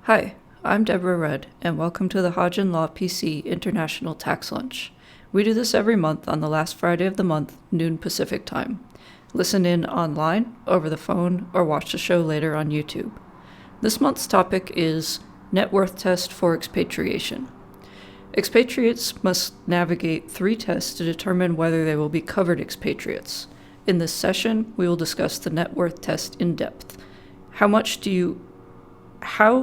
Hi, I'm Deborah Rudd, and welcome to the Hodgen Law PC International Tax Lunch. We do this every month on the last Friday of the month, noon Pacific time. Listen in online, over the phone, or watch the show later on YouTube. This month's topic is Net Worth Test for Expatriation. Expatriates must navigate 3 tests to determine whether they will be covered expatriates. In this session, we will discuss the net worth test in depth. How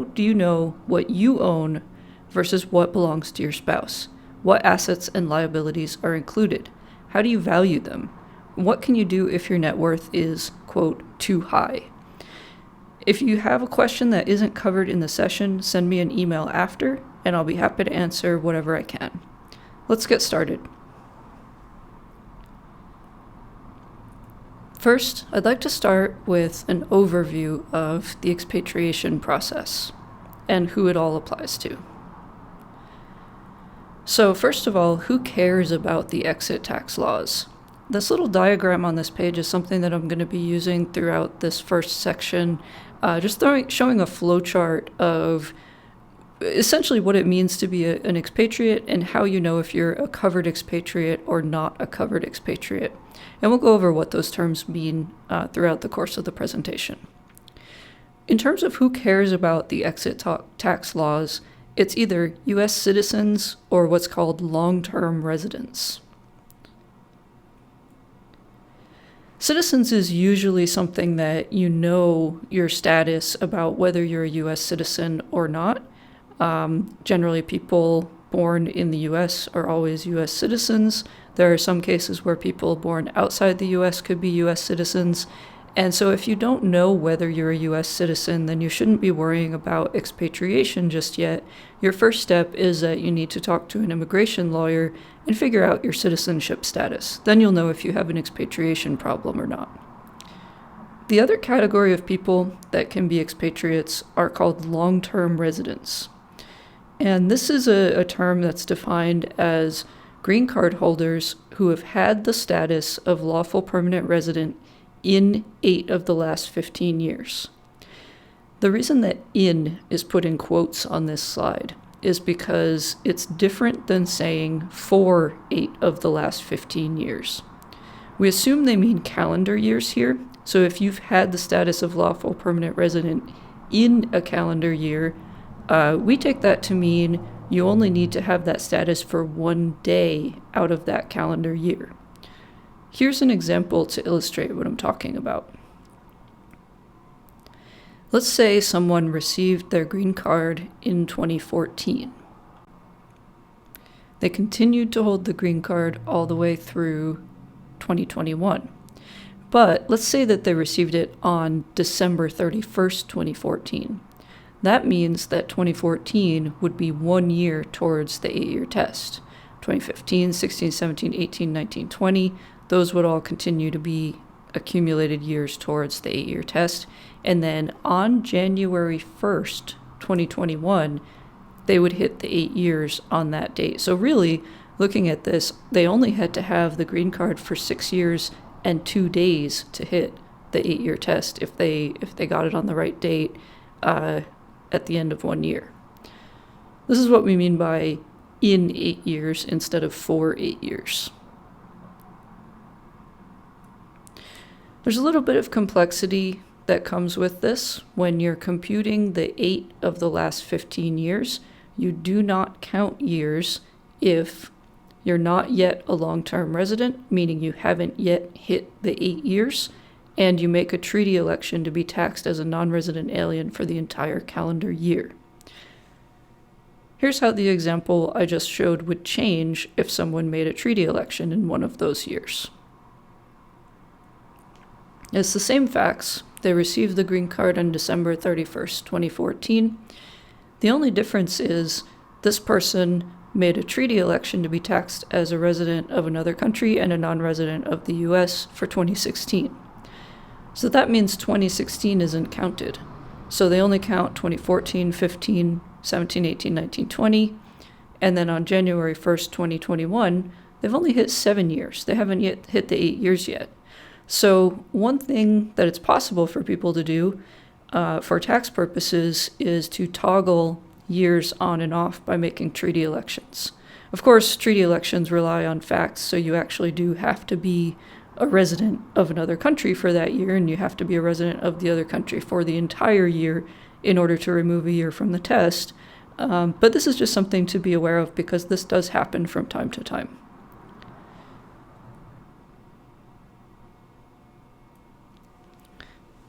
do you know what you own versus what belongs to your spouse? What assets and liabilities are included? How do you value them? What can you do if your net worth is, quote, too high? If you have a question that isn't covered in the session, send me an email after, and I'll be happy to answer whatever I can. Let's get started. First, I'd like to start with an overview of the expatriation process and who it all applies to. So first of all, who cares about the exit tax laws? This little diagram on this page is something that I'm going to be using throughout this first section, showing a flowchart of essentially what it means to be an expatriate and how you know if you're a covered expatriate or not a covered expatriate. And we'll go over what those terms mean throughout the course of the presentation. In terms of who cares about the exit tax laws, it's either U.S. citizens or what's called long-term residents. Citizens is usually something that you know your status about whether you're a U.S. citizen or not. Generally, people born in the U.S. are always U.S. citizens. There are some cases where people born outside the U.S. could be U.S. citizens. And so if you don't know whether you're a U.S. citizen, then you shouldn't be worrying about expatriation just yet. Your first step is that you need to talk to an immigration lawyer and figure out your citizenship status. Then you'll know if you have an expatriation problem or not. The other category of people that can be expatriates are called long-term residents. And this is a term that's defined as green card holders who have had the status of lawful permanent resident in 8 of the last 15 years. The reason that "in" is put in quotes on this slide is because it's different than saying for 8 of the last 15 years. We assume they mean calendar years here, so if you've had the status of lawful permanent resident in a calendar year, we take that to mean you only need to have that status for 1 day out of that calendar year. Here's an example to illustrate what I'm talking about. Let's say someone received their green card in 2014. They continued to hold the green card all the way through 2021. But let's say that they received it on December 31st, 2014. That means that 2014 would be 1 year towards the 8-year test. 2015, 16, 17, 18, 19, 20, those would all continue to be accumulated years towards the 8-year test. And then on January 1st, 2021, they would hit the 8 years on that date. So really, looking at this, they only had to have the green card for 6 years and 2 days to hit the 8-year test if they got it on the right date at the end of 1 year. This is what we mean by in 8 years instead of for 8 years. There's a little bit of complexity that comes with this. When you're computing the 8 of the last 15 years, you do not count years if you're not yet a long-term resident, meaning you haven't yet hit the 8 years, and you make a treaty election to be taxed as a non-resident alien for the entire calendar year. Here's how the example I just showed would change if someone made a treaty election in one of those years. It's the same facts. They received the green card on December 31st, 2014. The only difference is this person made a treaty election to be taxed as a resident of another country and a non-resident of the U.S. for 2016. So that means 2016 isn't counted. So they only count 2014, 15, 17, 18, 19, 20. And then on January 1st, 2021, they've only hit 7 years. They haven't yet hit the 8 years yet. So one thing that it's possible for people to do for tax purposes is to toggle years on and off by making treaty elections. Of course, treaty elections rely on facts, so you actually do have to be a resident of another country for that year, and you have to be a resident of the other country for the entire year in order to remove a year from the test. But this is just something to be aware of because this does happen from time to time.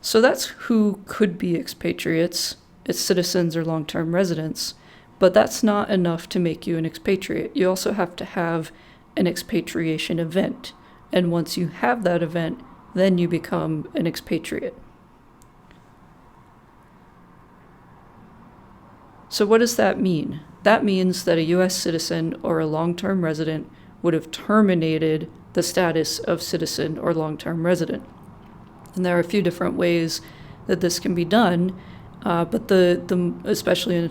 So that's who could be expatriates. It's citizens or long-term residents. But that's not enough to make you an expatriate. You also have to have an expatriation event. And once you have that event, then you become an expatriate. So what does that mean? That means that a U.S. citizen or a long-term resident would have terminated the status of citizen or long-term resident. And there are a few different ways that this can be done, but the especially in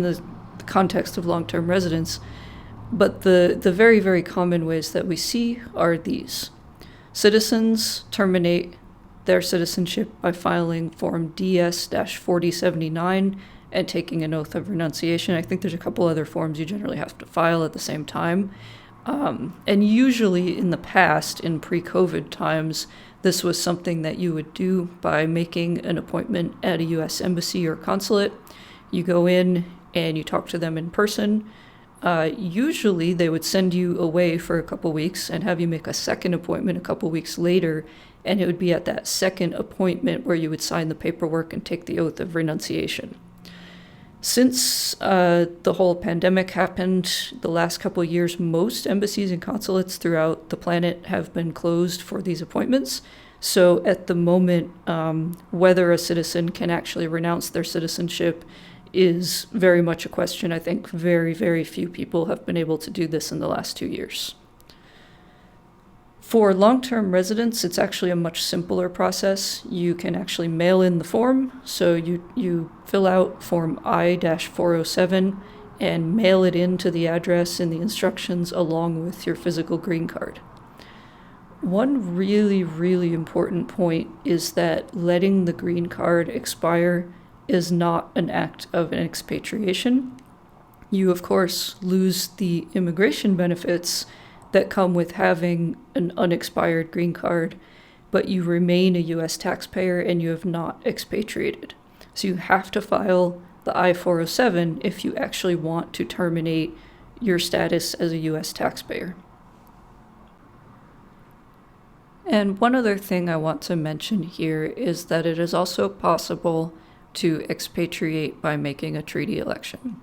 the context of long-term residents, but the very, very common ways that we see are these. Citizens terminate their citizenship by filing Form DS-4079 and taking an oath of renunciation. I think there's a couple other forms you generally have to file at the same time. And usually in the past, in pre-COVID times, this was something that you would do by making an appointment at a U.S. embassy or consulate. You go in and you talk to them in person. Usually they would send you away for a couple weeks and have you make a second appointment a couple weeks later, and it would be at that second appointment where you would sign the paperwork and take the oath of renunciation. Since the whole pandemic happened the last couple of years, most embassies and consulates throughout the planet have been closed for these appointments. So at the moment, whether a citizen can actually renounce their citizenship is very much a question. I think very, very few people have been able to do this in the last 2 years. For long-term residents, it's actually a much simpler process. You can actually mail in the form. So you fill out Form I-407 and mail it in to the address in the instructions along with your physical green card. One really, really important point is that letting the green card expire is not an act of an expatriation. You, of course, lose the immigration benefits that come with having an unexpired green card, but you remain a U.S. taxpayer and you have not expatriated. So you have to file the I-407 if you actually want to terminate your status as a U.S. taxpayer. And one other thing I want to mention here is that it is also possible to expatriate by making a treaty election.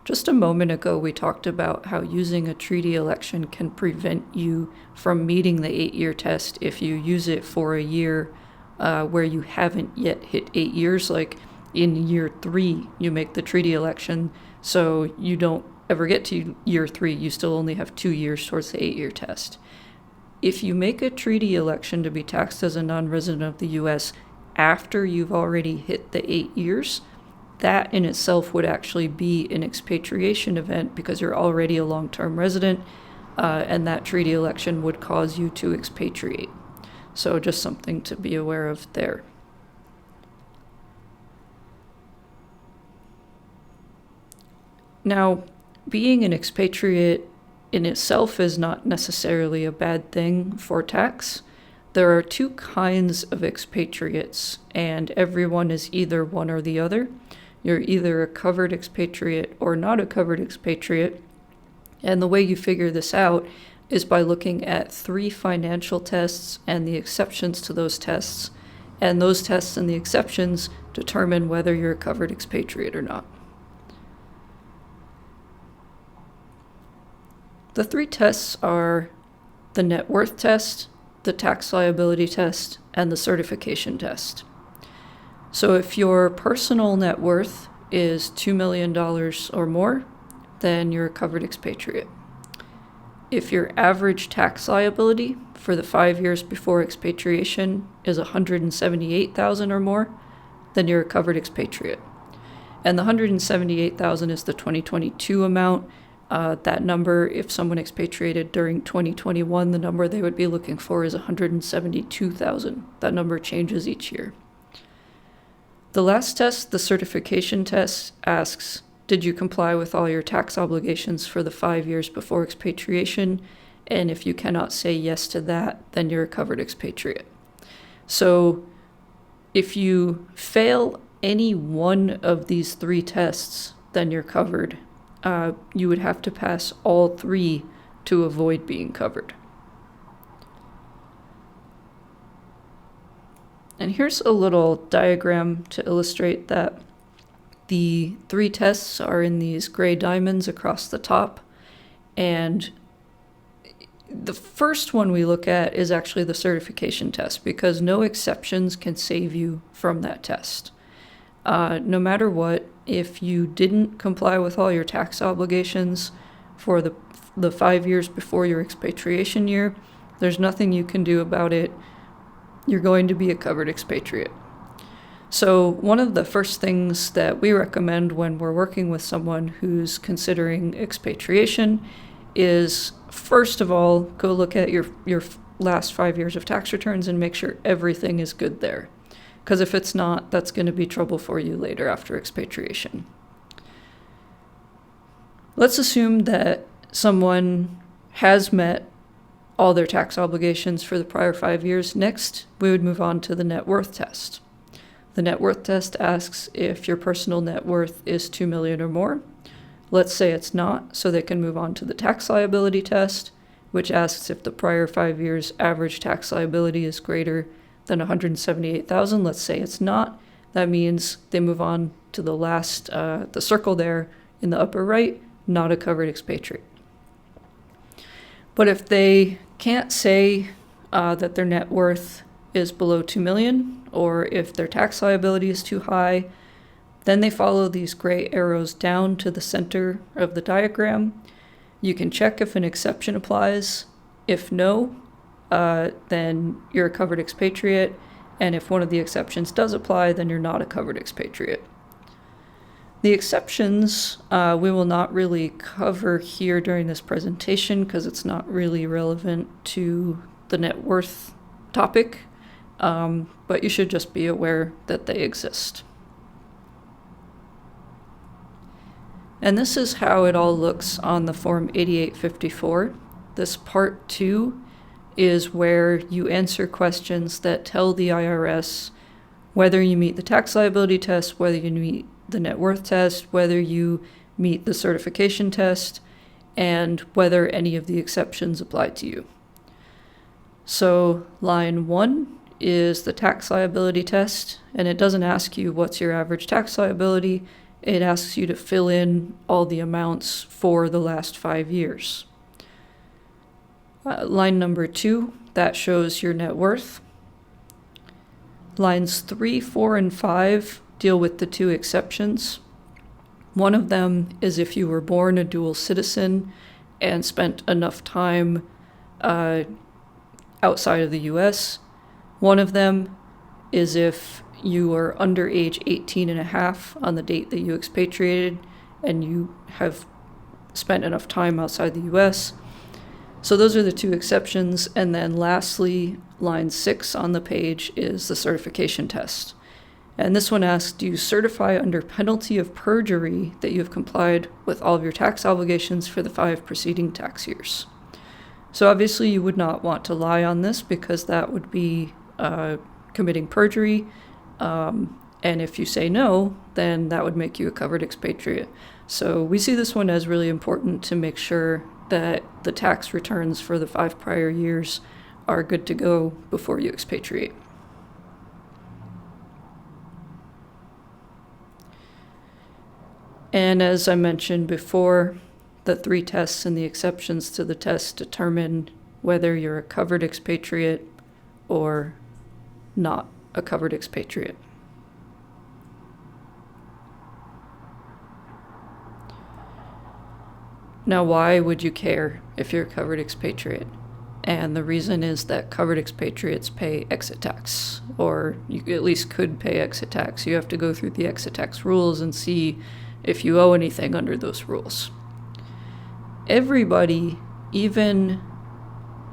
Just a moment ago, we talked about how using a treaty election can prevent you from meeting the 8-year test if you use it for a year where you haven't yet hit 8 years. Like in year 3, you make the treaty election, so you don't ever get to year 3. You still only have 2 years towards the 8-year test. If you make a treaty election to be taxed as a non-resident of the U.S. after you've already hit the 8 years, that in itself would actually be an expatriation event because you're already a long-term resident, and that treaty election would cause you to expatriate. So just something to be aware of there. Now, being an expatriate in itself is not necessarily a bad thing for tax. There are 2 kinds of expatriates, and everyone is either one or the other. You're either a covered expatriate or not a covered expatriate. And the way you figure this out is by looking at 3 financial tests and the exceptions to those tests. And those tests and the exceptions determine whether you're a covered expatriate or not. The 3 tests are the net worth test, the tax liability test, and the certification test. So if your personal net worth is $2 million or more, then you're a covered expatriate. If your average tax liability for the 5 years before expatriation is $178,000 or more, then you're a covered expatriate. And the $178,000 is the 2022 amount. That number, if someone expatriated during 2021, the number they would be looking for is $172,000. That number changes each year. The last test, the certification test, asks, did you comply with all your tax obligations for the 5 years before expatriation? And if you cannot say yes to that, then you're a covered expatriate. So if you fail any one of these 3 tests, then you're covered. You would have to pass all 3 to avoid being covered. And here's a little diagram to illustrate that. The 3 tests are in these gray diamonds across the top, and the first one we look at is actually the certification test, because no exceptions can save you from that test. No matter what, if you didn't comply with all your tax obligations for the 5 years before your expatriation year, there's nothing you can do about it. You're going to be a covered expatriate. So one of the first things that we recommend when we're working with someone who's considering expatriation is, first of all, go look at your last 5 years of tax returns and make sure everything is good there. Because if it's not, that's going to be trouble for you later after expatriation. Let's assume that someone has met all their tax obligations for the prior 5 years. Next, we would move on to the net worth test. The net worth test asks if your personal net worth is $2 million or more. Let's say it's not, so they can move on to the tax liability test, which asks if the prior 5 years average tax liability is greater than $178,000. Let's say it's not. That means they move on to the last, the circle there in the upper right, not a covered expatriate. But if they can't say that their net worth is below $2 million, or if their tax liability is too high, then they follow these gray arrows down to the center of the diagram. You can check if an exception applies. If no, then you're a covered expatriate. And if one of the exceptions does apply, then you're not a covered expatriate. The exceptions we will not really cover here during this presentation because it's not really relevant to the net worth topic, but you should just be aware that they exist. And this is how it all looks on the Form 8854. This Part 2 is where you answer questions that tell the IRS whether you meet the tax liability test, whether you meet the net worth test, whether you meet the certification test, and whether any of the exceptions apply to you. So line 1 is the tax liability test, and it doesn't ask you what's your average tax liability. It asks you to fill in all the amounts for the last 5 years. Line number 2, that shows your net worth. Lines 3, 4, and 5 deal with the 2 exceptions. One of them is if you were born a dual citizen and spent enough time outside of the US. One of them is if you were under age 18 and a half on the date that you expatriated and you have spent enough time outside the US. So those are the 2 exceptions. And then lastly, line 6 on the page is the certification test. And this one asks, do you certify under penalty of perjury that you have complied with all of your tax obligations for the 5 preceding tax years? So obviously you would not want to lie on this because that would be committing perjury. And if you say no, then that would make you a covered expatriate. So we see this one as really important to make sure that the tax returns for the 5 prior years are good to go before you expatriate. And as I mentioned before, the 3 tests and the exceptions to the test determine whether you're a covered expatriate or not a covered expatriate. Now, why would you care if you're a covered expatriate? And the reason is that covered expatriates pay exit tax, or you at least could pay exit tax. You have to go through the exit tax rules and see if you owe anything under those rules. Everybody, even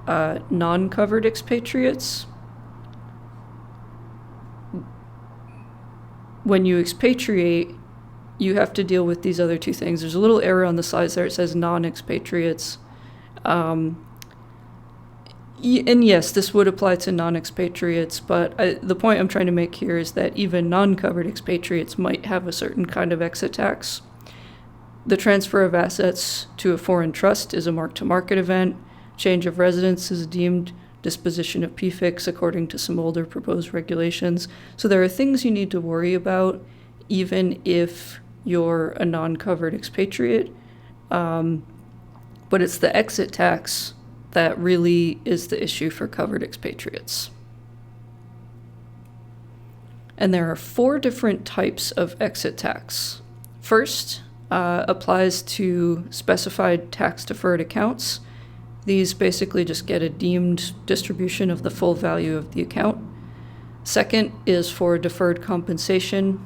non-covered expatriates, when you expatriate, you have to deal with these other two things. There's a little error on the slides there. It says non-expatriates. And yes, this would apply to non-expatriates, but the point I'm trying to make here is that even non-covered expatriates might have a certain kind of exit tax. The transfer of assets to a foreign trust is a mark-to-market event. Change of residence is deemed disposition of PFIX according to some older proposed regulations. So there are things you need to worry about even if you're a non-covered expatriate. But it's the exit tax that really is the issue for covered expatriates. And there are 4 different types of exit tax. First, applies to specified tax-deferred accounts. These basically just get a deemed distribution of the full value of the account. Second is for deferred compensation.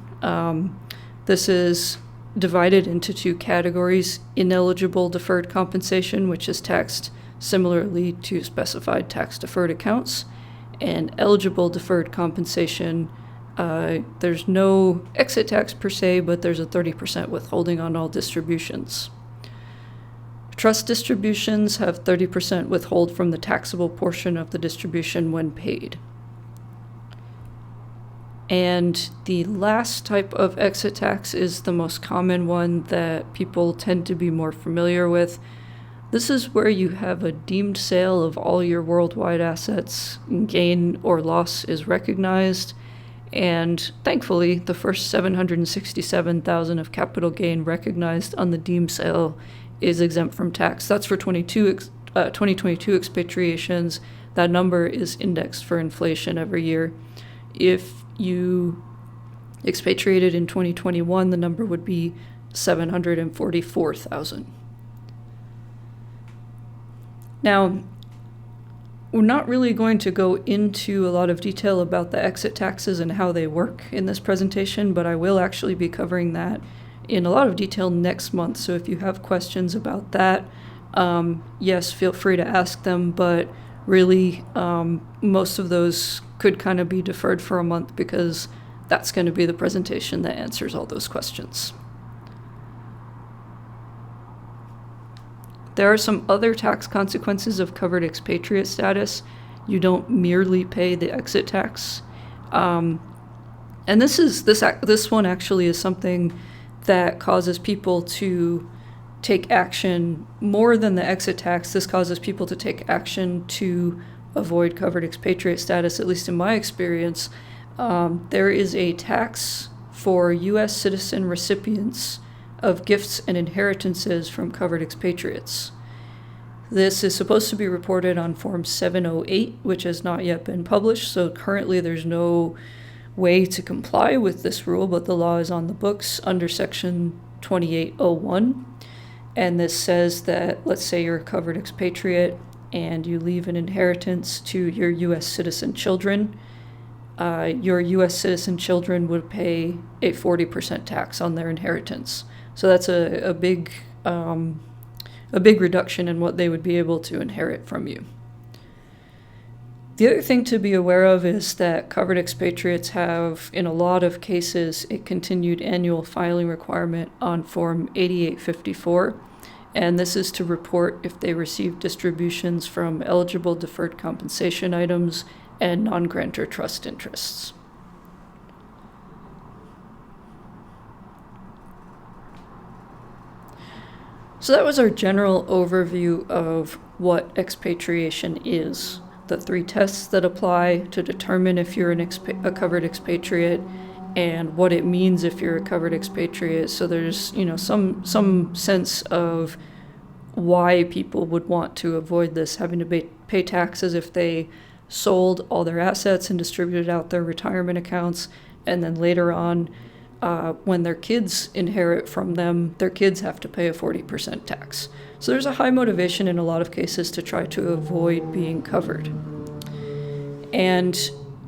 This is divided into 2 categories: ineligible deferred compensation, which is taxed similarly to specified tax-deferred accounts, and eligible deferred compensation. There's no exit tax per se, but there's a 30% withholding on all distributions. Trust distributions have 30% withhold from the taxable portion of the distribution when paid. And the last type of exit tax is the most common one that people tend to be more familiar with. This is where you have a deemed sale of all your worldwide assets, gain or loss is recognized, and thankfully the first $767,000 of capital gain recognized on the deemed sale is exempt from tax. That's for 2022 expatriations. That number is indexed for inflation every year. If you expatriated in 2021, the number would be $744,000. Now, we're not really going to go into a lot of detail about the exit taxes and how they work in this presentation, but I will actually be covering that in a lot of detail next month. So if you have questions about that, yes, feel free to ask them, but really most of those could kind of be deferred for a month because that's going to be the presentation that answers all those questions. There are some other tax consequences of covered expatriate status. You don't merely pay the exit tax. And this one actually is something that causes people to take action more than the exit tax. This causes people to take action to avoid covered expatriate status, at least in my experience. There is a tax for U.S. citizen recipients of gifts and inheritances from covered expatriates. This is supposed to be reported on Form 708, which has not yet been published, so currently there's no way to comply with this rule, but the law is on the books under Section 2801. And this says that, let's say you're a covered expatriate and you leave an inheritance to your U.S. citizen children. Your U.S. citizen children would pay a 40% tax on their inheritance. So that's a big reduction in what they would be able to inherit from you. The other thing to be aware of is that covered expatriates have, in a lot of cases, a continued annual filing requirement on Form 8854, and this is to report if they receive distributions from eligible deferred compensation items and non-grantor trust interests. So that was our general overview of what expatriation is. The 3 tests that apply to determine if you're a covered expatriate and what it means if you're a covered expatriate. So there's, some sense of why people would want to avoid this, having to pay taxes if they sold all their assets and distributed out their retirement accounts, and then later on, when their kids inherit from them, their kids have to pay a 40% tax. So there's a high motivation in a lot of cases to try to avoid being covered. And,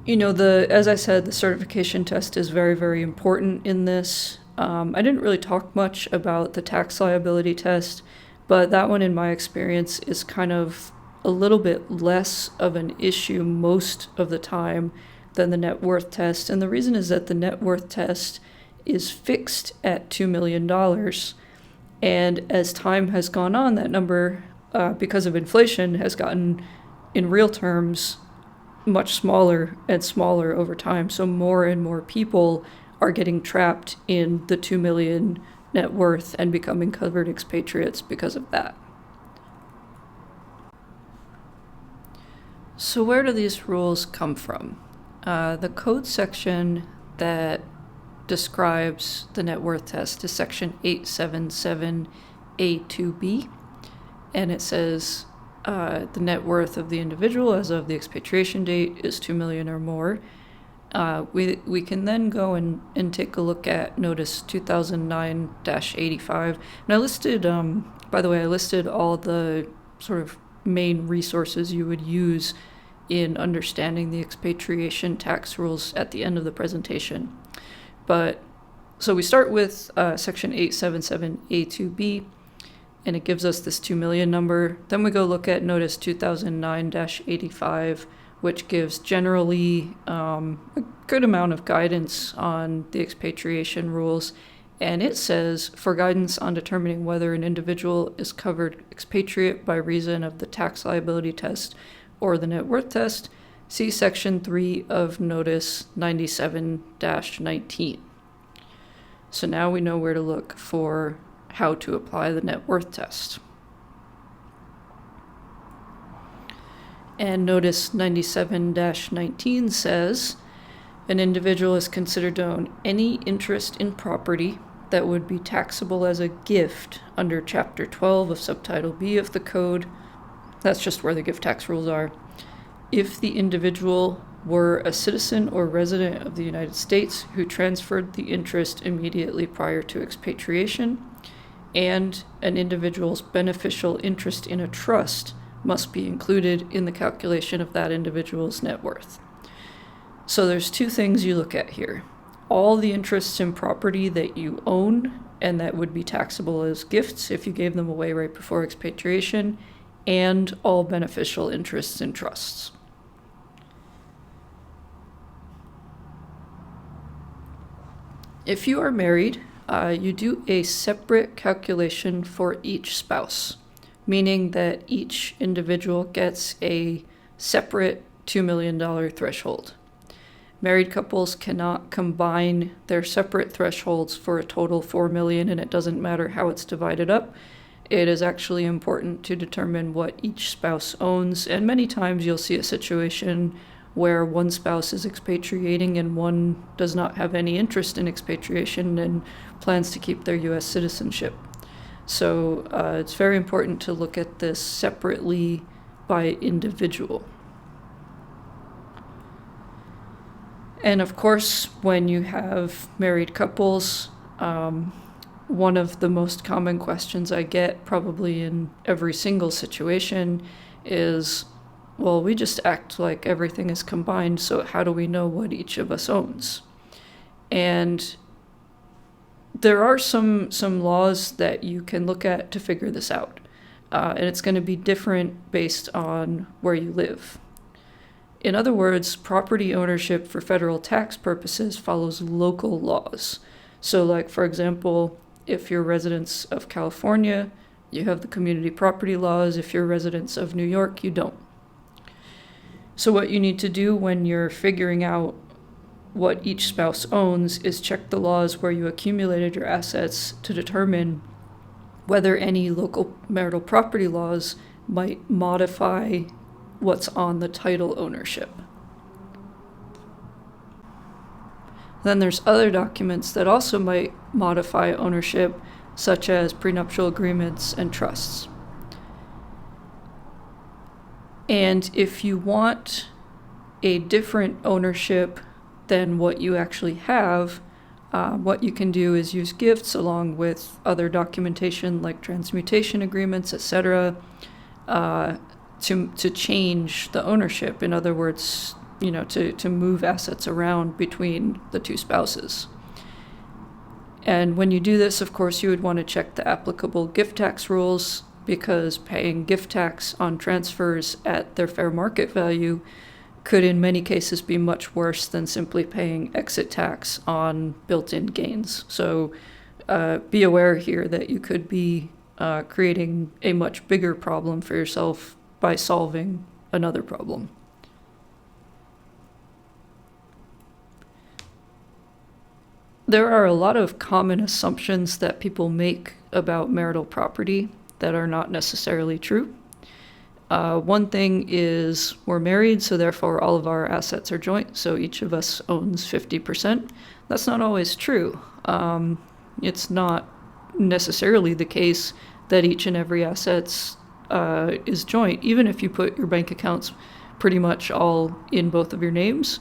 as I said, the certification test is very, very important in this. I didn't really talk much about the tax liability test, but that one, in my experience, is kind of a little bit less of an issue most of the time than the net worth test. And the reason is that the net worth test is fixed at $2 million. And as time has gone on, that number, because of inflation, has gotten, in real terms, much smaller and smaller over time. So more and more people are getting trapped in the 2 million net worth and becoming covered expatriates because of that. So where do these rules come from? The code section that describes the net worth test is section 877A2B, and it says the net worth of the individual as of the expatriation date is 2 million or more. We can then go and take a look at Notice 2009-85. And I listed, by the way, I listed all the sort of main resources you would use in understanding the expatriation tax rules at the end of the presentation. But so we start with section 877A2B, and it gives us this 2 million number. Then we go look at Notice 2009-85, which gives generally a good amount of guidance on the expatriation rules. And it says, for guidance on determining whether an individual is covered expatriate by reason of the tax liability test or the net worth test, see Section 3 of Notice 97-19. So now we know where to look for how to apply the net worth test. And Notice 97-19 says, an individual is considered to own any interest in property that would be taxable as a gift under Chapter 12 of Subtitle B of the Code. That's just where the gift tax rules are. If the individual were a citizen or resident of the United States who transferred the interest immediately prior to expatriation, and an individual's beneficial interest in a trust must be included in the calculation of that individual's net worth. So there's two things you look at here. All the interests in property that you own and that would be taxable as gifts if you gave them away right before expatriation, and all beneficial interests in trusts. If you are married, you do a separate calculation for each spouse, meaning that each individual gets a separate $2 million threshold. Married couples cannot combine their separate thresholds for a total $4 million, and it doesn't matter how it's divided up. It is actually important to determine what each spouse owns, and many times you'll see a situation where one spouse is expatriating and one does not have any interest in expatriation and plans to keep their U.S. citizenship. So it's very important to look at this separately by individual. And of course, when you have married couples, one of the most common questions I get probably in every single situation is, well, we just act like everything is combined, so how do we know what each of us owns? And there are some laws that you can look at to figure this out. And it's going to be different based on where you live. In other words, property ownership for federal tax purposes follows local laws. So like, for example, if you're residents of California, you have the community property laws. If you're residents of New York, you don't. So what you need to do when you're figuring out what each spouse owns is check the laws where you accumulated your assets to determine whether any local marital property laws might modify what's on the title ownership. Then there's other documents that also might modify ownership, such as prenuptial agreements and trusts. And if you want a different ownership than what you actually have, what you can do is use gifts along with other documentation like transmutation agreements, etc., to change the ownership. In other words, to move assets around between the two spouses. And when you do this, of course, you would want to check the applicable gift tax rules, because paying gift tax on transfers at their fair market value could in many cases be much worse than simply paying exit tax on built-in gains. So be aware here that you could be creating a much bigger problem for yourself by solving another problem. There are a lot of common assumptions that people make about marital property that are not necessarily true. One thing is we're married, so therefore all of our assets are joint, so each of us owns 50%. That's not always true. It's not necessarily the case that each and every asset is joint, even if you put your bank accounts pretty much all in both of your names.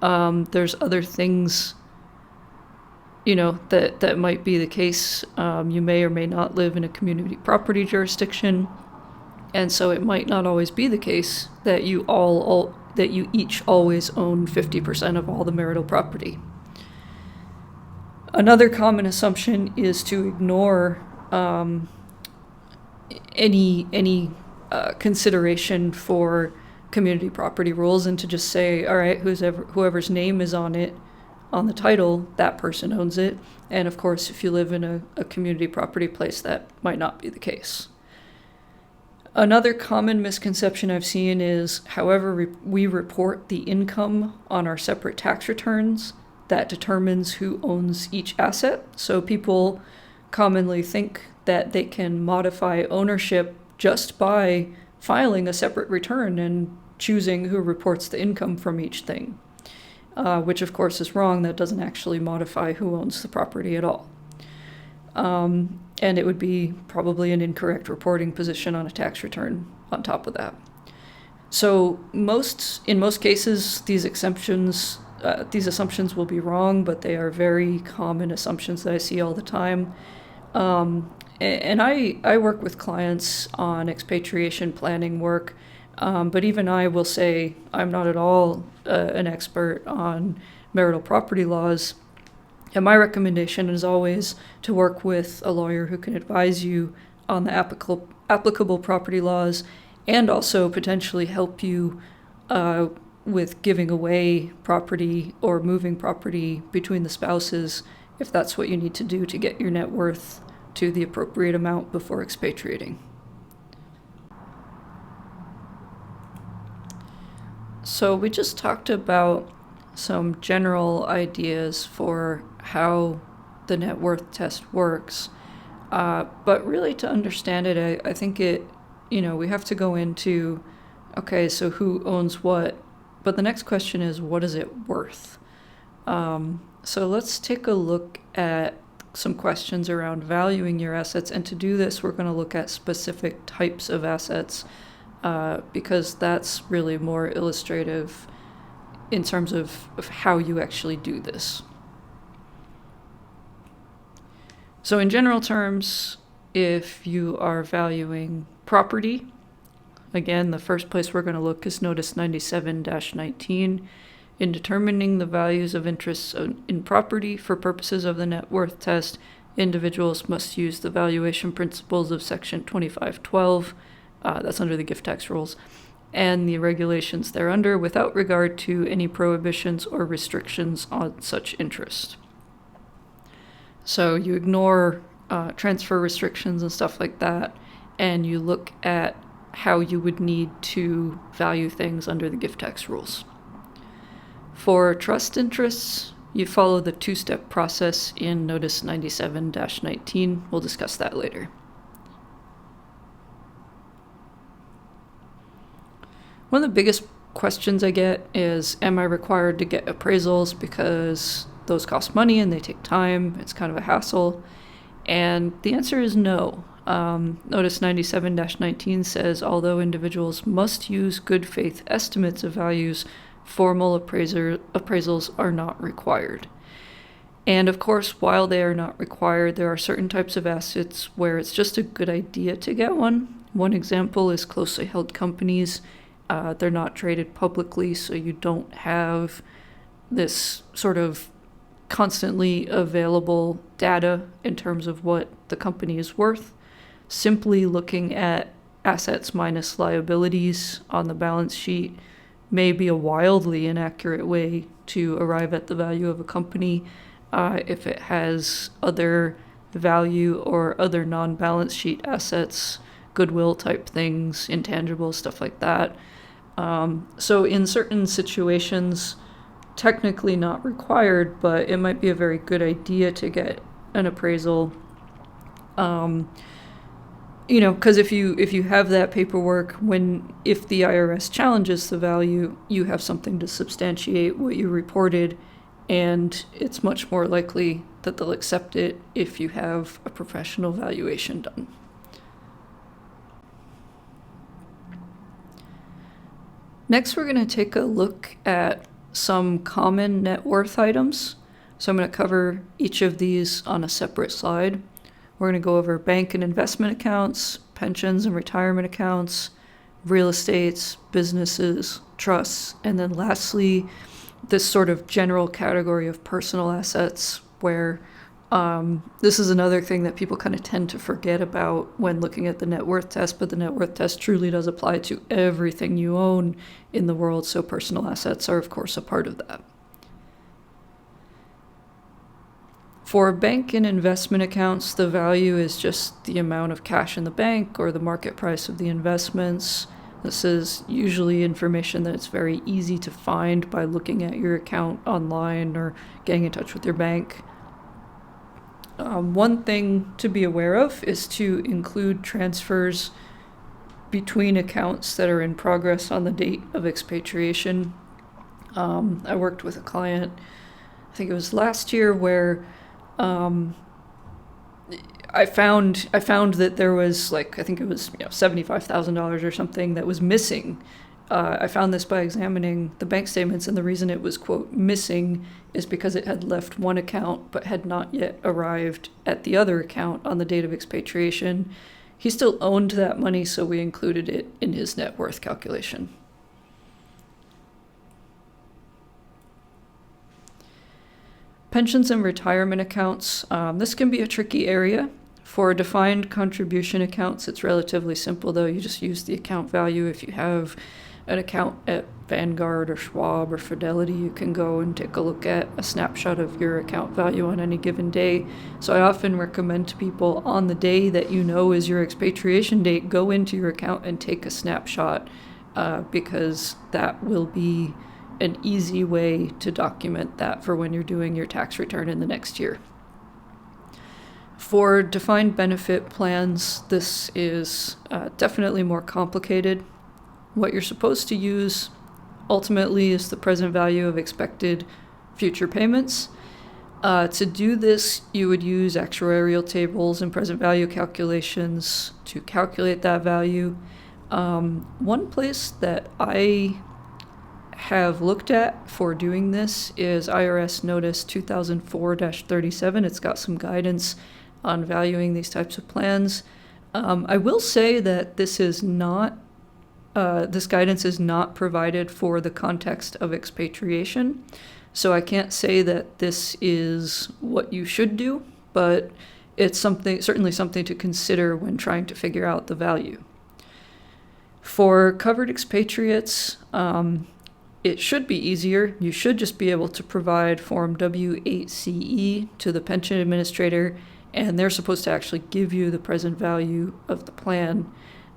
There's other things that might be the case. You may or may not live in a community property jurisdiction, and so it might not always be the case that you each always own 50% of all the marital property. Another common assumption is to ignore any consideration for community property rules and to just say, all right, whoever's name is on it, on the title, that person owns it. And of course, if you live in a community property place, that might not be the case. Another common misconception I've seen is however we report the income on our separate tax returns, that determines who owns each asset. So people commonly think that they can modify ownership just by filing a separate return and choosing who reports the income from each thing. Which of course is wrong. That doesn't actually modify who owns the property at all. And it would be probably an incorrect reporting position on a tax return on top of that. So in most cases, these assumptions will be wrong, but they are very common assumptions that I see all the time. And I work with clients on expatriation planning work. But even I will say I'm not at all an expert on marital property laws. And my recommendation is always to work with a lawyer who can advise you on the applicable property laws and also potentially help you with giving away property or moving property between the spouses if that's what you need to do to get your net worth to the appropriate amount before expatriating. So we just talked about some general ideas for how the net worth test works. But really to understand it, I think we have to go into, okay, so who owns what? But the next question is, what is it worth? So let's take a look at some questions around valuing your assets. And to do this, we're going to look at specific types of assets because that's really more illustrative in terms of how you actually do this. So in general terms, if you are valuing property, again, the first place we're going to look is Notice 97-19. In determining the values of interests in property for purposes of the net worth test, individuals must use the valuation principles of Section 2512, that's under the gift tax rules, and the regulations thereunder without regard to any prohibitions or restrictions on such interest. So you ignore transfer restrictions and stuff like that, and you look at how you would need to value things under the gift tax rules. For trust interests, you follow the two-step process in Notice 97-19. We'll discuss that later. One of the biggest questions I get is, am I required to get appraisals because those cost money and they take time? It's kind of a hassle. And the answer is no. Notice 97-19 says, although individuals must use good faith estimates of values, formal appraisals are not required. And of course, while they are not required, there are certain types of assets where it's just a good idea to get one. One example is closely held companies. They're not traded publicly, so you don't have this sort of constantly available data in terms of what the company is worth. Simply looking at assets minus liabilities on the balance sheet may be a wildly inaccurate way to arrive at the value of a company if it has other value or other non-balance sheet assets, goodwill type things, intangibles, stuff like that. So in certain situations, technically not required, but it might be a very good idea to get an appraisal. Because if you have that paperwork, if the IRS challenges the value, you have something to substantiate what you reported, and it's much more likely that they'll accept it if you have a professional valuation done. Next, we're going to take a look at some common net worth items. So I'm going to cover each of these on a separate slide. We're going to go over bank and investment accounts, pensions and retirement accounts, real estates, businesses, trusts, and then lastly, this sort of general category of personal assets where this is another thing that people kind of tend to forget about when looking at the net worth test, but the net worth test truly does apply to everything you own in the world, so personal assets are, of course, a part of that. For bank and investment accounts, the value is just the amount of cash in the bank or the market price of the investments. This is usually information that it's very easy to find by looking at your account online or getting in touch with your bank. One thing to be aware of is to include transfers between accounts that are in progress on the date of expatriation. I worked with a client, I think it was last year, where I found that there was I think it was $75,000 or something that was missing. I found this by examining the bank statements, and the reason it was, quote, missing is because it had left one account but had not yet arrived at the other account on the date of expatriation. He still owned that money, so we included it in his net worth calculation. Pensions and retirement accounts. This can be a tricky area. For defined contribution accounts, it's relatively simple, though. You just use the account value. If you have an account at Vanguard or Schwab or Fidelity, you can go and take a look at a snapshot of your account value on any given day. So I often recommend to people, on the day that you know is your expatriation date, go into your account and take a snapshot because that will be an easy way to document that for when you're doing your tax return in the next year. For defined benefit plans, this is definitely more complicated. What you're supposed to use ultimately is the present value of expected future payments. To do this, you would use actuarial tables and present value calculations to calculate that value. One place that I have looked at for doing this is IRS Notice 2004-37. It's got some guidance on valuing these types of plans. I will say that this guidance is not provided for the context of expatriation, so I can't say that this is what you should do, but it's certainly something to consider when trying to figure out the value. For covered expatriates, it should be easier. You should just be able to provide Form W-8CE to the pension administrator, and they're supposed to actually give you the present value of the plan.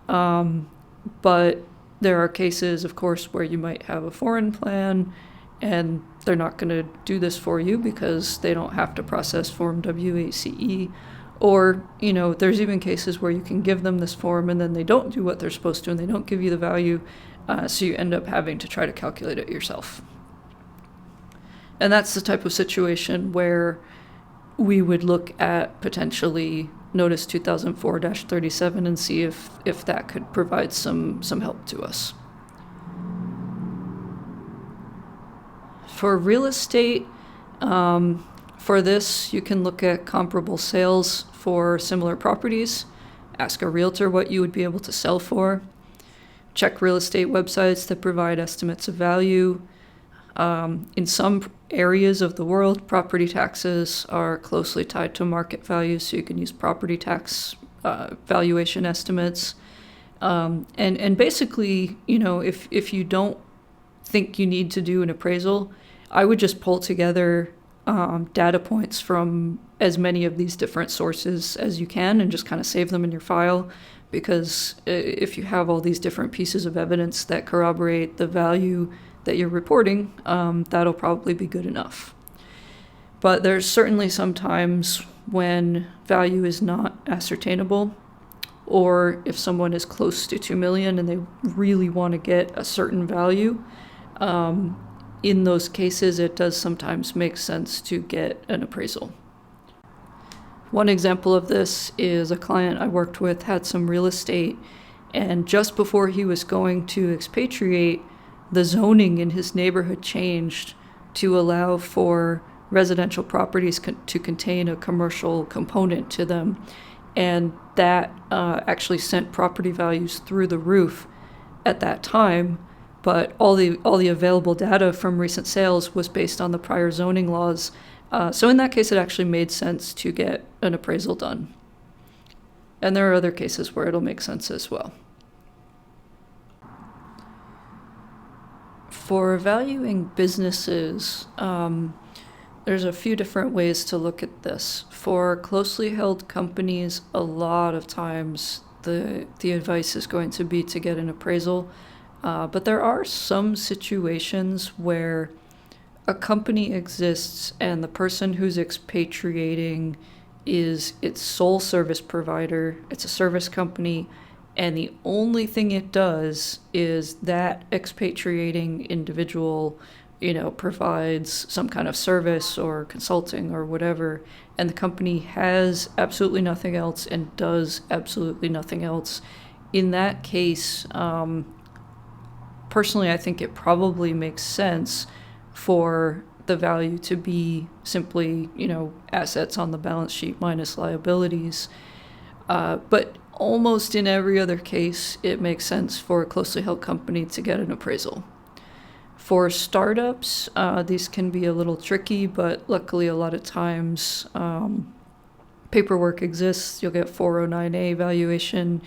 But there are cases, of course, where you might have a foreign plan, and they're not going to do this for you because they don't have to process Form W-8CE. Or, there's even cases where you can give them this form and then they don't do what they're supposed to and they don't give you the value, so you end up having to try to calculate it yourself. And that's the type of situation where we would look at potentially Notice 2004-37 and see if that could provide some help to us. For real estate, for this, you can look at comparable sales for similar properties, ask a realtor what you would be able to sell for, check real estate websites that provide estimates of value. In some areas of the world, property taxes are closely tied to market values, so you can use property tax valuation estimates. And basically, if you don't think you need to do an appraisal, I would just pull together data points from as many of these different sources as you can and just kind of save them in your file, because if you have all these different pieces of evidence that corroborate the value that you're reporting, that'll probably be good enough. But there's certainly some times when value is not ascertainable, or if someone is close to 2 million and they really want to get a certain value. In those cases, it does sometimes make sense to get an appraisal. One example of this is a client I worked with had some real estate, and just before he was going to expatriate, the zoning in his neighborhood changed to allow for residential properties to contain a commercial component to them. And that actually sent property values through the roof at that time. But all the available data from recent sales was based on the prior zoning laws. So in that case, it actually made sense to get an appraisal done. And there are other cases where it'll make sense as well. For valuing businesses, there's a few different ways to look at this. For closely held companies, a lot of times the advice is going to be to get an appraisal. But there are some situations where a company exists and the person who's expatriating is its sole service provider. It's a service company, and the only thing it does is that expatriating individual, provides some kind of service or consulting or whatever, and the company has absolutely nothing else and does absolutely nothing else. In that case, personally, I think it probably makes sense for the value to be simply, assets on the balance sheet minus liabilities. But almost in every other case, it makes sense for a closely held company to get an appraisal. For startups, these can be a little tricky, but luckily a lot of times paperwork exists. You'll get 409A valuation,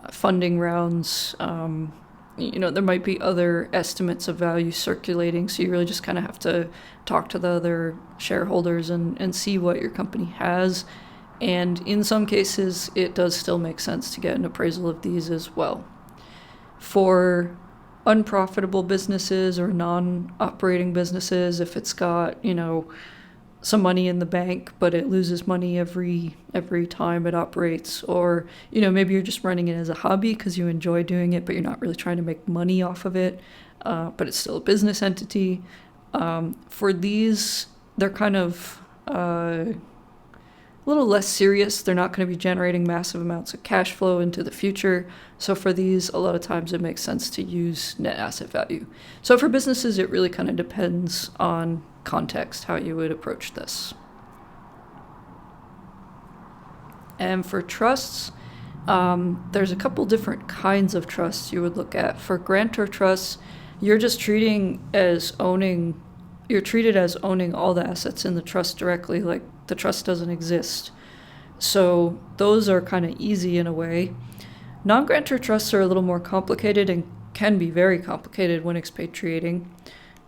funding rounds. There might be other estimates of value circulating, so you really just kind of have to talk to the other shareholders and see what your company has. And in some cases, it does still make sense to get an appraisal of these as well. For unprofitable businesses or non-operating businesses, if it's got, some money in the bank, but it loses money every time it operates, or maybe you're just running it as a hobby because you enjoy doing it, but you're not really trying to make money off of it, but it's still a business entity. For these, they're kind of a little less serious. They're not going to be generating massive amounts of cash flow into the future. So for these, a lot of times it makes sense to use net asset value. So for businesses, it really kind of depends on context, how you would approach this. And for trusts, there's a couple different kinds of trusts you would look at. For grantor trusts, you're treated as owning all the assets in the trust directly, like the trust doesn't exist. So those are kind of easy in a way. Non-grantor trusts are a little more complicated and can be very complicated when expatriating.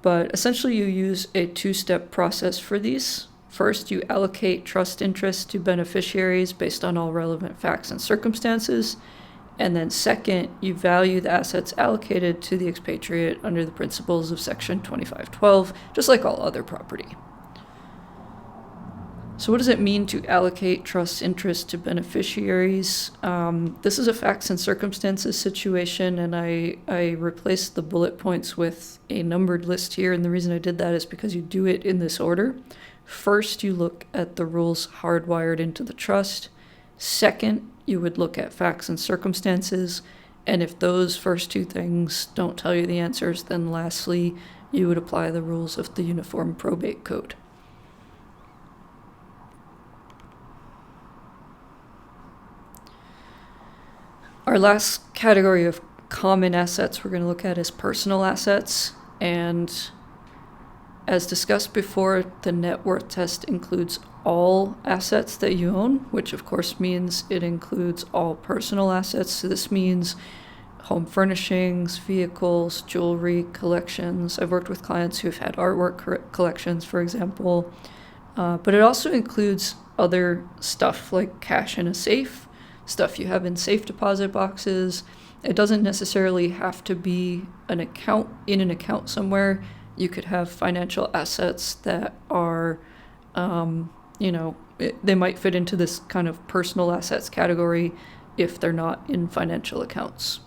But essentially you use a two-step process for these. First, you allocate trust interests to beneficiaries based on all relevant facts and circumstances. And then second, you value the assets allocated to the expatriate under the principles of Section 2512, just like all other property. So what does it mean to allocate trust interests to beneficiaries? This is a facts and circumstances situation, and I replaced the bullet points with a numbered list here, and the reason I did that is because you do it in this order. First, you look at the rules hardwired into the trust. Second, you would look at facts and circumstances, and if those first two things don't tell you the answers, then lastly, you would apply the rules of the Uniform Probate Code. Our last category of common assets we're going to look at is personal assets, and as discussed before, the net worth test includes all assets that you own, which of course means it includes all personal assets. So this means home furnishings, vehicles, jewelry collections. I've worked with clients who've had artwork collections, for example. But it also includes other stuff like cash in a safe, stuff you have in safe deposit boxes. It doesn't necessarily have to be an account somewhere. You could have financial assets that are, they might fit into this kind of personal assets category if they're not in financial accounts.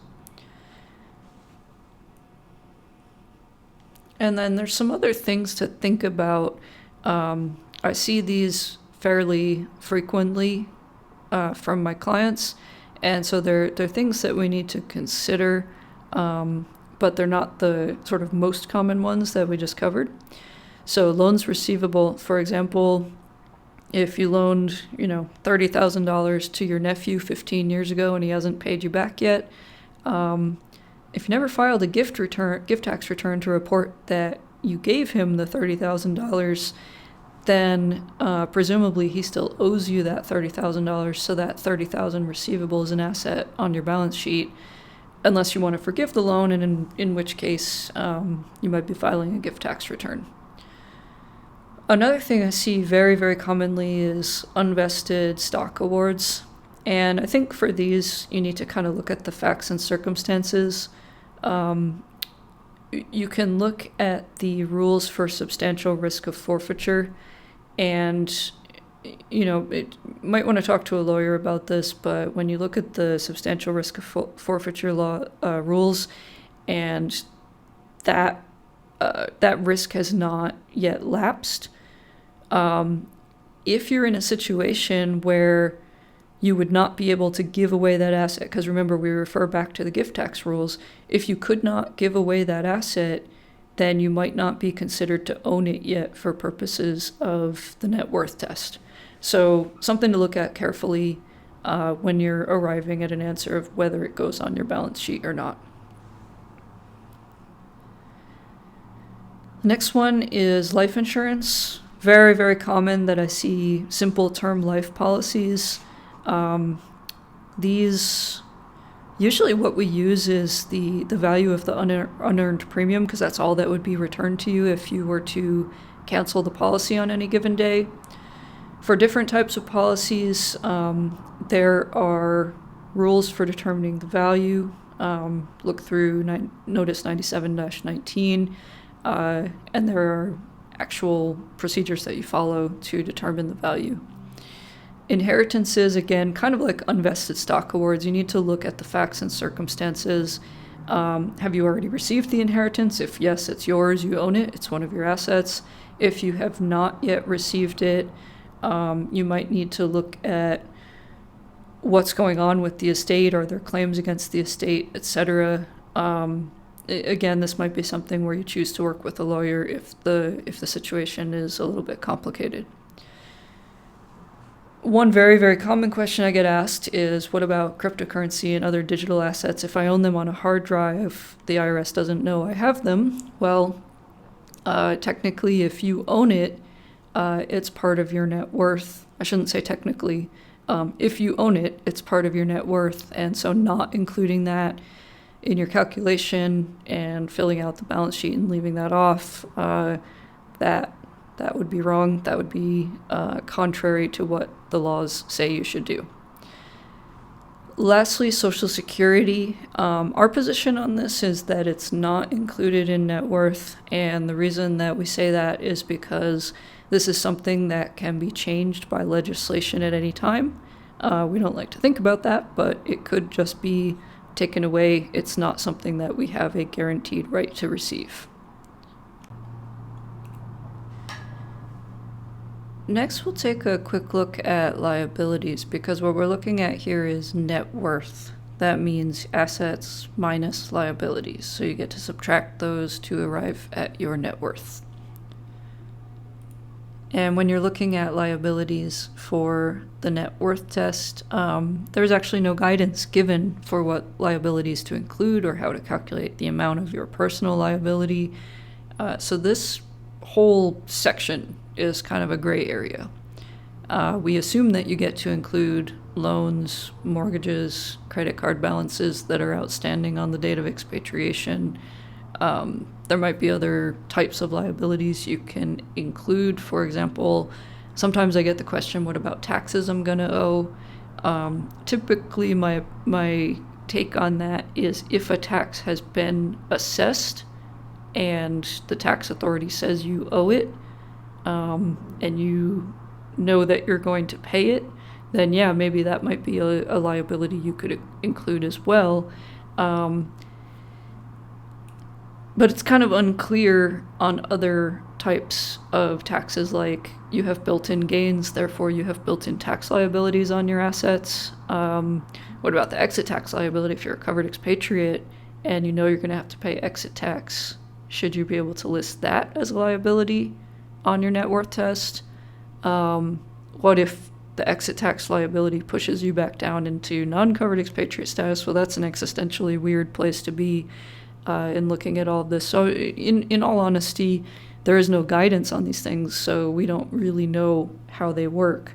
And then there's some other things to think about. I see these fairly frequently from my clients, and so they're things that we need to consider, but they're not the sort of most common ones that we just covered. So loans receivable, for example, if you loaned, $30,000 to your nephew 15 years ago and he hasn't paid you back yet, if you never filed a gift tax return to report that you gave him the $30,000, then presumably he still owes you that $30,000, so that $30,000 receivable is an asset on your balance sheet, unless you want to forgive the loan, and in which case you might be filing a gift tax return. Another thing I see very, very commonly is unvested stock awards, and I think for these you need to kind of look at the facts and circumstances. You can look at the rules for substantial risk of forfeiture, and it might want to talk to a lawyer about this, but when you look at the substantial risk of forfeiture law rules, and that risk has not yet lapsed, if you're in a situation where you would not be able to give away that asset, because remember, we refer back to the gift tax rules. If you could not give away that asset, then you might not be considered to own it yet for purposes of the net worth test. So something to look at carefully when you're arriving at an answer of whether it goes on your balance sheet or not. Next one is life insurance. Very, very common that I see simple term life policies. These, usually what we use is the value of the unearned premium, because that's all that would be returned to you if you were to cancel the policy on any given day. For different types of policies, there are rules for determining the value. Look through Notice 97-19, and there are actual procedures that you follow to determine the value. Inheritances, again, kind of like unvested stock awards, you need to look at the facts and circumstances. Have you already received the inheritance? If yes, it's yours, you own it, it's one of your assets. If you have not yet received it, you might need to look at what's going on with the estate, are there claims against the estate, etc. Again, this might be something where you choose to work with a lawyer if the situation is a little bit complicated. One very, very common question I get asked is, what about cryptocurrency and other digital assets? If I own them on a hard drive, the IRS doesn't know I have them. Well, technically, if you own it, it's part of your net worth. I shouldn't say technically. If you own it, it's part of your net worth, and so not including that in your calculation and filling out the balance sheet and leaving that off, that would be wrong. That would be contrary to what the laws say you should do. Lastly, Social Security. Our position on this is that it's not included in net worth, and the reason that we say that is because this is something that can be changed by legislation at any time. We don't like to think about that, but it could just be taken away. It's not something that we have a guaranteed right to receive. Next, we'll take a quick look at liabilities, because what we're looking at here is net worth. That means assets minus liabilities. So you get to subtract those to arrive at your net worth. And when you're looking at liabilities for the net worth test, there's actually no guidance given for what liabilities to include or how to calculate the amount of your personal liability. So this whole section is kind of a gray area. We assume that you get to include loans, mortgages, credit card balances that are outstanding on the date of expatriation. There might be other types of liabilities you can include. For example, sometimes I get the question, what about taxes I'm going to owe? Typically, my take on that is if a tax has been assessed and the tax authority says you owe it, and you know that you're going to pay it, then yeah, maybe that might be a liability you could include as well. But it's kind of unclear on other types of taxes, like you have built-in gains, therefore you have built-in tax liabilities on your assets. What about the exit tax liability if you're a covered expatriate and you know you're going to have to pay exit tax? Should you be able to list that as a liability on your net worth test? What if the exit tax liability pushes you back down into non-covered expatriate status? Well, that's an existentially weird place to be in looking at all of this. So in all honesty, there is no guidance on these things, so we don't really know how they work.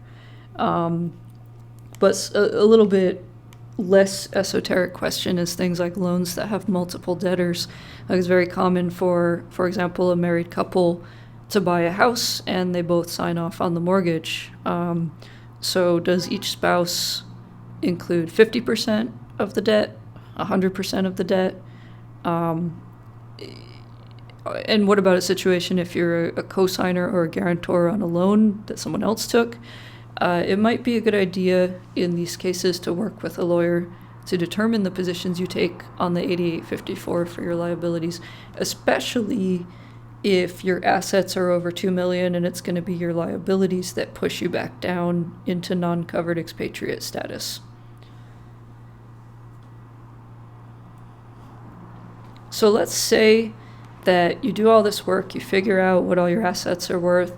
But a little bit less esoteric question is things like loans that have multiple debtors. Like it's very common for example, a married couple to buy a house and they both sign off on the mortgage. So does each spouse include 50% of the debt, 100% of the debt? And what about a situation if you're a co-signer or a guarantor on a loan that someone else took? It might be a good idea in these cases to work with a lawyer to determine the positions you take on the 8854 for your liabilities, especially if your assets are over $2 million and it's going to be your liabilities that push you back down into non-covered expatriate status. So let's say that you do all this work, you figure out what all your assets are worth,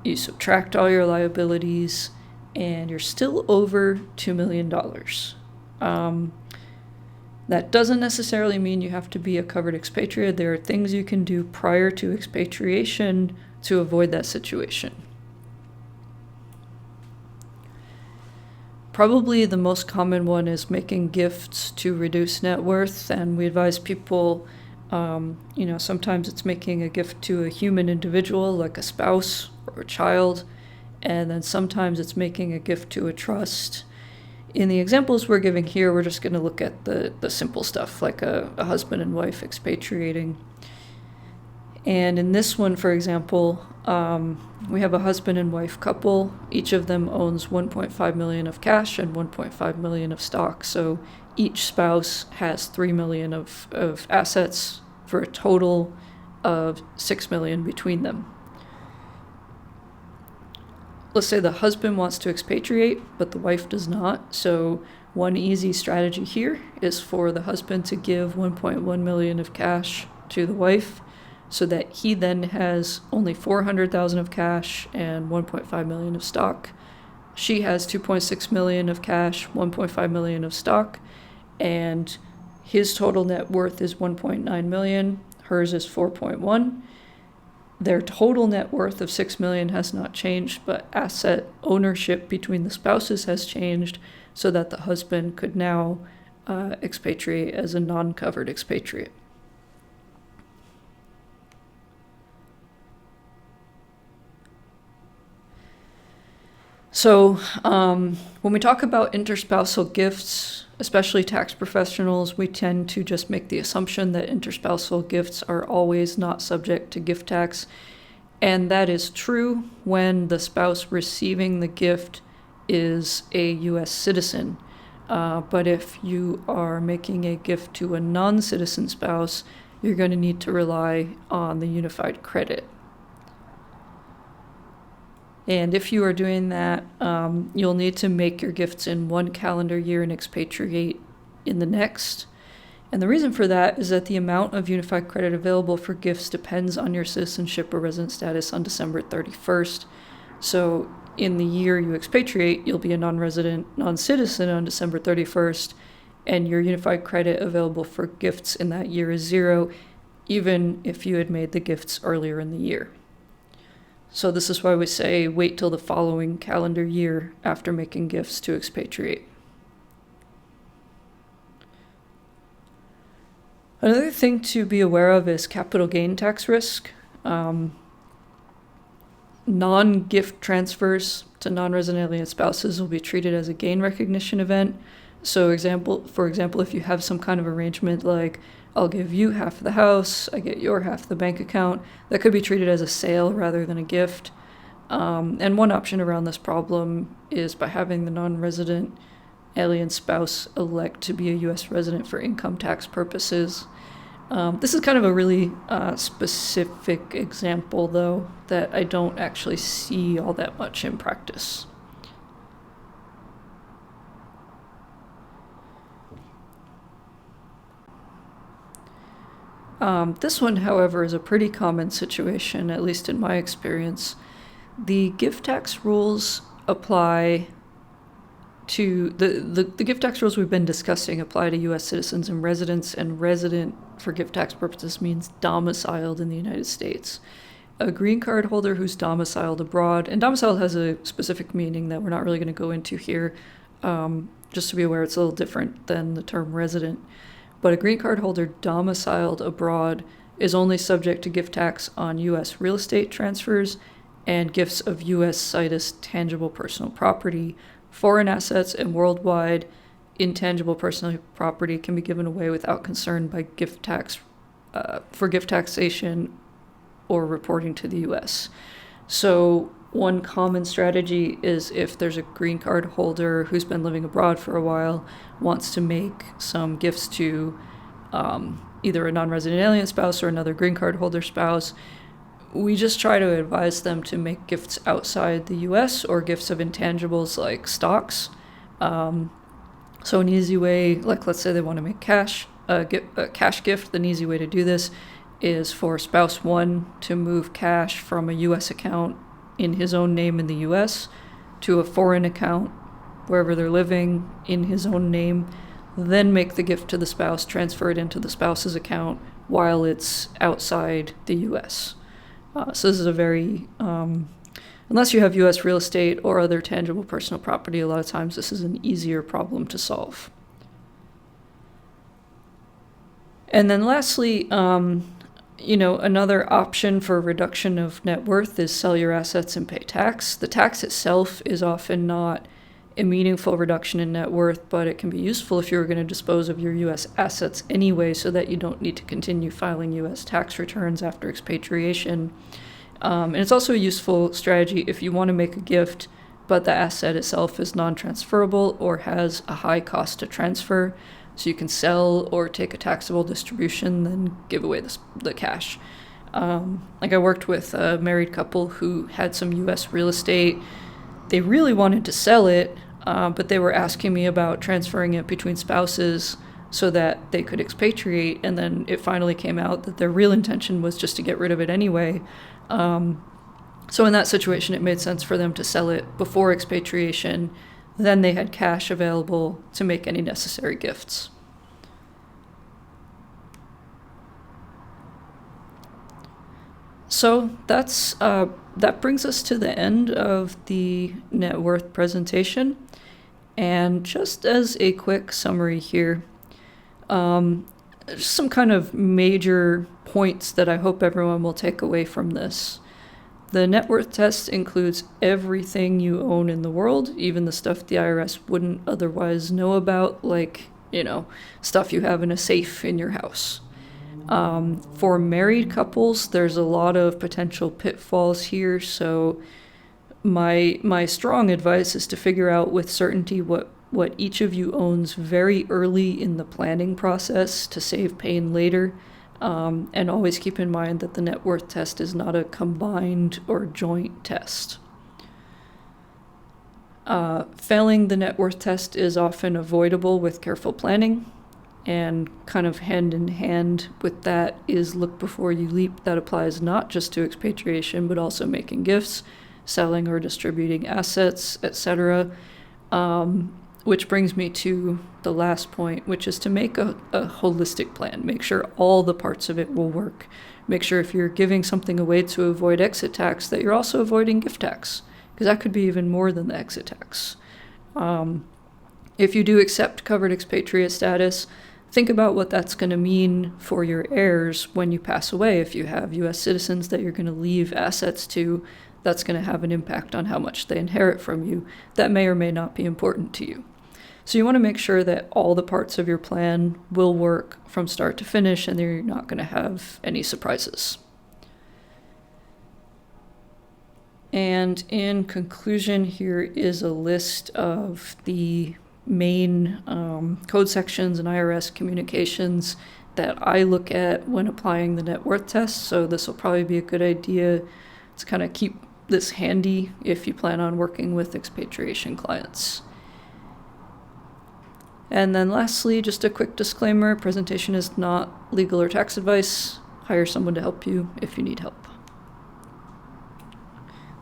you subtract all your liabilities, and you're still over $2 million. That doesn't necessarily mean you have to be a covered expatriate. There are things you can do prior to expatriation to avoid that situation. Probably the most common one is making gifts to reduce net worth, and we advise people, sometimes it's making a gift to a human individual like a spouse or a child, and then sometimes it's making a gift to a trust. In the examples we're giving here, we're just going to look at the simple stuff, like a husband and wife expatriating. And in this one, for example, we have a husband and wife couple. Each of them owns $1.5 million of cash and $1.5 million of stock. So each spouse has $3 million of assets for a total of $6 million between them. Let's say the husband wants to expatriate, but the wife does not. So one easy strategy here is for the husband to give $1.1 million of cash to the wife, so that he then has only $400,000 of cash and $1.5 million of stock. She has $2.6 million of cash, $1.5 million of stock, and his total net worth is $1.9 million. Hers is $4.1. Their total net worth of $6 million has not changed, but asset ownership between the spouses has changed, so that the husband could now expatriate as a non-covered expatriate. So when we talk about interspousal gifts, especially tax professionals, we tend to just make the assumption that interspousal gifts are always not subject to gift tax. And that is true when the spouse receiving the gift is a U.S. citizen. But if you are making a gift to a non-citizen spouse, you're going to need to rely on the unified credit. And if you are doing that, you'll need to make your gifts in one calendar year and expatriate in the next. And the reason for that is that the amount of unified credit available for gifts depends on your citizenship or resident status on December 31st. So in the year you expatriate, you'll be a non-resident, non-citizen on December 31st, and your unified credit available for gifts in that year is 0, even if you had made the gifts earlier in the year. So this is why we say wait till the following calendar year after making gifts to expatriate. Another thing to be aware of is capital gain tax risk. Non-gift transfers to non-resident alien spouses will be treated as a gain recognition event. So for example, if you have some kind of arrangement like, I'll give you half of the house, I get your half of the bank account, that could be treated as a sale rather than a gift. And one option around this problem is by having the non-resident alien spouse elect to be a U.S. resident for income tax purposes. This is kind of a really specific example, though, that I don't actually see all that much in practice. This one, however, is a pretty common situation, at least in my experience. The gift tax rules apply to the gift tax rules we've been discussing apply to U.S. citizens and residents, and resident for gift tax purposes means domiciled in the United States. A green card holder who's domiciled abroad, and domiciled has a specific meaning that we're not really going to go into here, just to be aware it's a little different than the term resident. But a green card holder domiciled abroad is only subject to gift tax on U.S. real estate transfers and gifts of U.S. situs tangible personal property. Foreign assets and worldwide intangible personal property can be given away without concern by gift tax for gift taxation or reporting to the U.S. So one common strategy is if there's a green card holder who's been living abroad for a while, wants to make some gifts to either a non-resident alien spouse or another green card holder spouse, we just try to advise them to make gifts outside the U.S. or gifts of intangibles like stocks. So an easy way, like let's say they want to make a cash gift, an easy way to do this is for spouse one to move cash from a U.S. account in his own name in the U.S. to a foreign account wherever they're living in his own name, then make the gift to the spouse, transfer it into the spouse's account while it's outside the U.S. So this is a very, unless you have U.S. real estate or other tangible personal property, a lot of times this is an easier problem to solve. And then lastly, another option for reduction of net worth is sell your assets and pay tax. The tax itself is often not a meaningful reduction in net worth, but it can be useful if you're going to dispose of your U.S. assets anyway so that you don't need to continue filing U.S. tax returns after expatriation. And it's also a useful strategy if you want to make a gift, but the asset itself is non-transferable or has a high cost to transfer. So you can sell or take a taxable distribution, then give away the cash. Like I worked with a married couple who had some U.S. real estate. They really wanted to sell it, but they were asking me about transferring it between spouses so that they could expatriate. And then it finally came out that their real intention was just to get rid of it anyway. So in that situation, it made sense for them to sell it before expatriation. Then they had cash available to make any necessary gifts. So that brings us to the end of the net worth presentation. And just as a quick summary here, just some kind of major points that I hope everyone will take away from this. The net worth test includes everything you own in the world, even the stuff the IRS wouldn't otherwise know about, like, stuff you have in a safe in your house. For married couples, there's a lot of potential pitfalls here, so my strong advice is to figure out with certainty what each of you owns very early in the planning process to save pain later. And always keep in mind that the net worth test is not a combined or joint test. Failing the net worth test is often avoidable with careful planning, and kind of hand in hand with that is look before you leap. That applies not just to expatriation, but also making gifts, selling or distributing assets, etc. Which brings me to the last point, which is to make a holistic plan. Make sure all the parts of it will work. Make sure if you're giving something away to avoid exit tax, that you're also avoiding gift tax, because that could be even more than the exit tax. If you do accept covered expatriate status, think about what that's going to mean for your heirs when you pass away. If you have U.S. citizens that you're going to leave assets to, that's going to have an impact on how much they inherit from you. That may or may not be important to you. So you want to make sure that all the parts of your plan will work from start to finish, and you're not going to have any surprises. And in conclusion, here is a list of the main code sections and IRS communications that I look at when applying the net worth test. So this will probably be a good idea to kind of keep this handy if you plan on working with expatriation clients. And then lastly, just a quick disclaimer, presentation is not legal or tax advice. Hire someone to help you if you need help.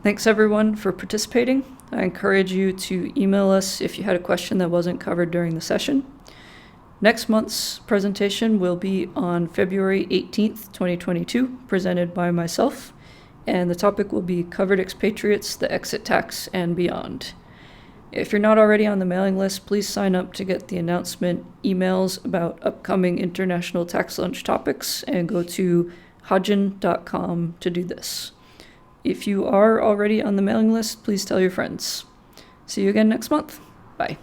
Thanks everyone for participating. I encourage you to email us if you had a question that wasn't covered during the session. Next month's presentation will be on February 18th, 2022, presented by myself, and the topic will be covered expatriates, the exit tax, and beyond. If you're not already on the mailing list, please sign up to get the announcement emails about upcoming International Tax Lunch topics and go to hodgen.com to do this. If you are already on the mailing list, please tell your friends. See you again next month. Bye.